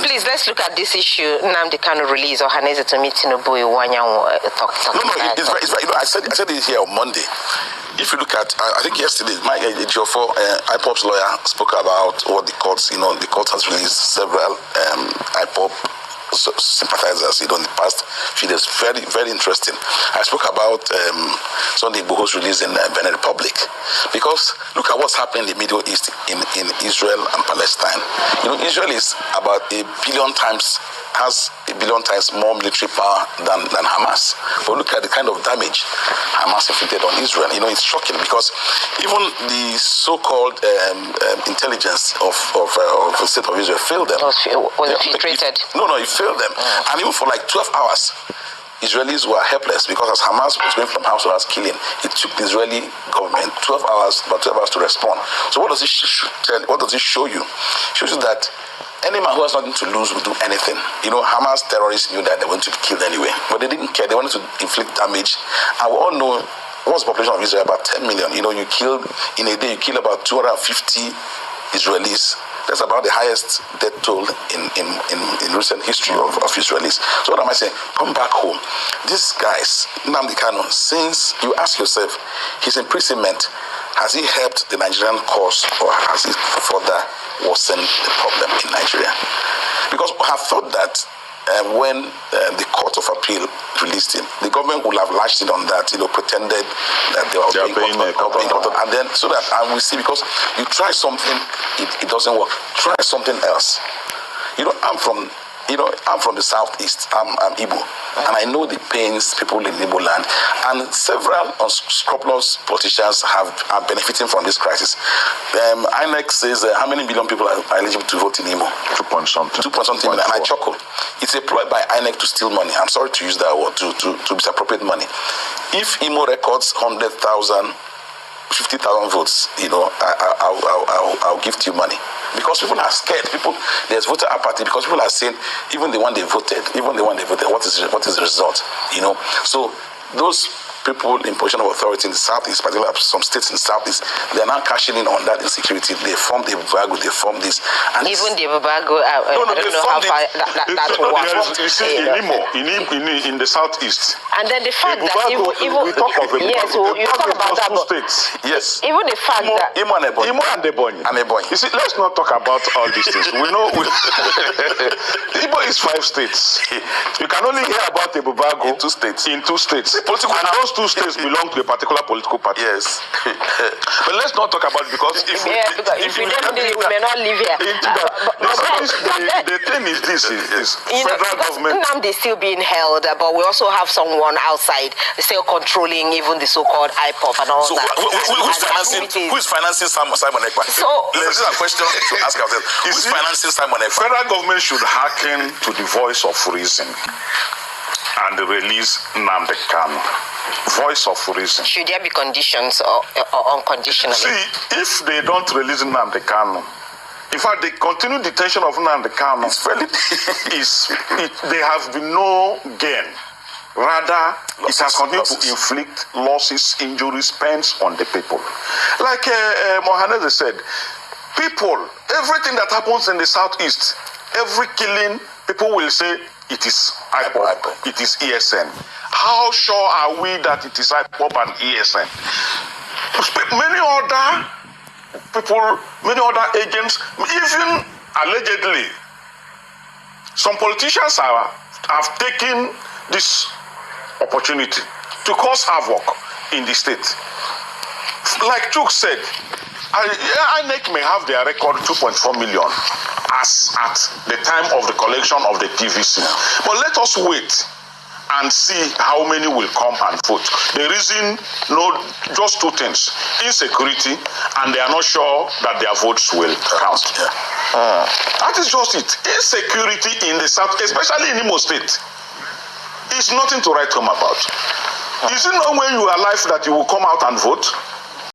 please, let's look at this issue. Nnamdi Kanu release or Haneze to meet Tinubu talk. It's right. I said it here on Monday. If you look at, I think yesterday, my IPOP's lawyer spoke about what the courts, the court has released several IPOP sympathizers, in the past few days. Very, very interesting. I spoke about Sunday Igboho's release in Benin Republic, because look at what's happening in the Middle East, in Israel and Palestine. Israel is about has a billion times more military power than Hamas. But look at the kind of damage Hamas inflicted on Israel. It's shocking, because even the so-called intelligence of the state of Israel failed them. Was it filtrated? No, it failed them. And even for like 12 hours, Israelis were helpless, because as Hamas was going from house to house killing, it took the Israeli government about 12 hours to respond. So what does it show you? It shows you that any man who has nothing to lose will do anything. Hamas terrorists knew that they wanted to be killed anyway, but they didn't care. They wanted to inflict damage. And we all know what's the population of Israel? About 10 million. In a day, you kill about 250 Israelis. That's about the highest death toll in recent history of Israelis. So what am I saying? Come back home. These guys, Nnamdi Kanu, since you ask yourself, his imprisonment, has he helped the Nigerian cause, or has it further worsened the problem in Nigeria? Because I have thought that when the Court of Appeal released him, the government would have latched in on that, pretended that they were being and then so that we see, because you try something, it doesn't work. Try something else. I'm from the southeast. I'm Igbo, and I know the pains people in Igbo land, and several unscrupulous politicians are benefiting from this crisis. INEC says how many million people are eligible to vote in Imo? 2 point something million, and I chuckle. It's employed by INEC to steal money. I'm sorry to use that word, to misappropriate money. If Imo records 100,000, 50,000 votes, I'll give to you money. Because people are scared. There's voter apathy, because people are saying, even the one they voted, what is the result? So those people in position of authority in the southeast, particularly some states in the southeast, they are now cashing in on that insecurity. They formed the Bubago, they formed this. And even the Bubago, I don't know how far that works. You see, in the southeast. And then the fact that even we talk of you talk about that, states. Yes. Even the fact that Imo and Ebonyi. You see, let's not talk about all these things. We know Igbo is 5 states. You can only hear about the Bubago in 2 states. And those 2 states belong to a particular political party. Yes. But let's not talk about it, because if we don't do it, we may not live here. The thing is this: federal government. Nnamdi is still being held, but we also have someone outside still controlling even the so-called IPOP and all that. Who is financing Simon Ekpa? So this is a question to ask ourselves. Who is financing Simon Ekpa? Federal government should hearken to the voice of reason and release Nnamdi Kanu. Voice of reason. Should there be conditions or unconditionally? See, if they don't release Nnamdi Kanu, in fact, the continued detention of Nnamdi Kanu there has been no gain. Rather, it has continued to inflict losses, injuries, pains on the people. Like Mohaneze said, everything that happens in the southeast, every killing, people will say it is IPOP, it is ESN. How sure are we that it is IPOP and ESN? Many other people, many other agents, even allegedly, some politicians have taken this opportunity to cause havoc in the state. Like Chuk said, INEC may have their record 2.4 million as at the time of the collection of the TVC. But let us wait and see how many will come and vote. The reason, just 2 things: insecurity, and they are not sure that their votes will count. That is just it. Insecurity in the south, especially in Imo State, is nothing to write home about. Is it not when you are alive that you will come out and vote?